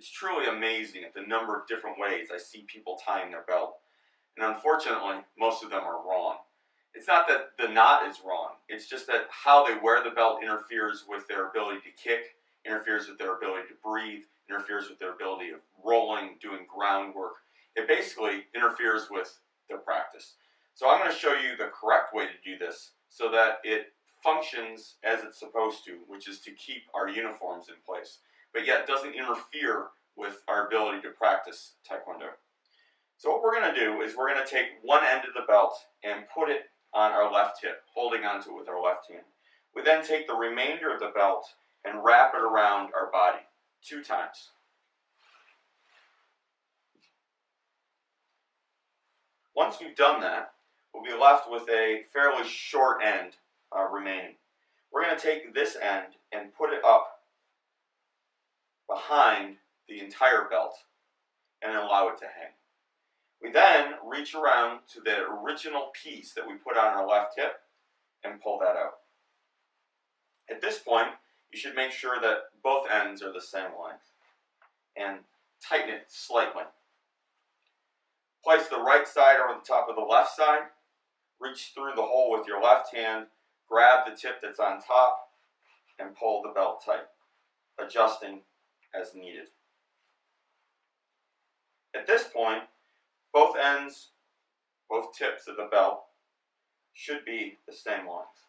It's truly amazing at the number of different ways I see people tying their belt. And unfortunately, most of them are wrong. It's not that the knot is wrong. It's just that how they wear the belt interferes with their ability to kick, interferes with their ability to breathe, interferes with their ability of rolling, doing groundwork. It basically interferes with their practice. So I'm going to show you the correct way to do this so that it functions as it's supposed to, which is to keep our uniforms in place, but yet doesn't interfere with our ability to practice Taekwondo. So what we're going to do is we're going to take one end of the belt and put it on our left hip, holding onto it with our left hand. We then take the remainder of the belt and wrap it around our body 2 times. Once we've done that, we'll be left with a fairly short end remaining. We're going to take this end and put it up behind the entire belt and allow it to hang. We then reach around to the original piece that we put on our left hip and pull that out. At this point, you should make sure that both ends are the same length and tighten it slightly. Place the right side over the top of the left side, reach through the hole with your left hand, grab the tip that's on top, and pull the belt tight, adjusting as needed. At this point, both ends, both tips of the belt should be the same length.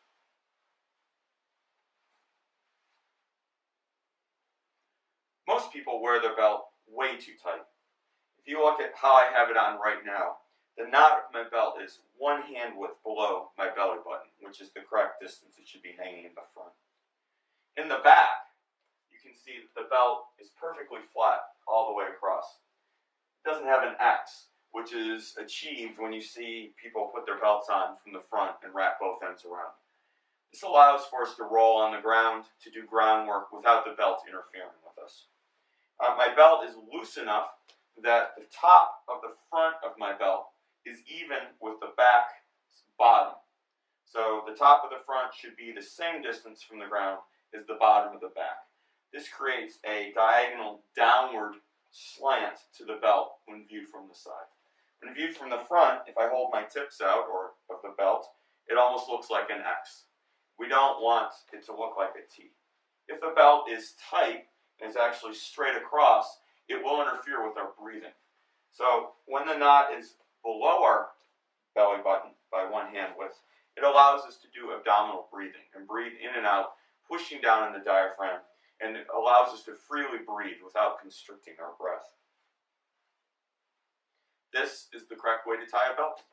Most people wear their belt way too tight. If you look at how I have it on right now, the knot of my belt is 1 hand width below my belly button, which is the correct distance it should be hanging in the front. In the back, you can see that the belt is perfectly flat all the way across. It doesn't have an X, which is achieved when you see people put their belts on from the front and wrap both ends around. This allows for us to roll on the ground, to do groundwork without the belt interfering with us. My belt is loose enough that the top of the front of my belt is even with the back bottom. So the top of the front should be the same distance from the ground as the bottom of the back. This creates a diagonal downward slant to the belt when viewed from the side. When viewed from the front, if I hold my tips out or of the belt, it almost looks like an X. We don't want it to look like a T. If the belt is tight and is actually straight across, it will interfere with our breathing. So when the knot is below our belly button by 1 hand width, it allows us to do abdominal breathing and breathe in and out, pushing down on the diaphragm, and it allows us to freely breathe without constricting our breath. This is the correct way to tie a belt.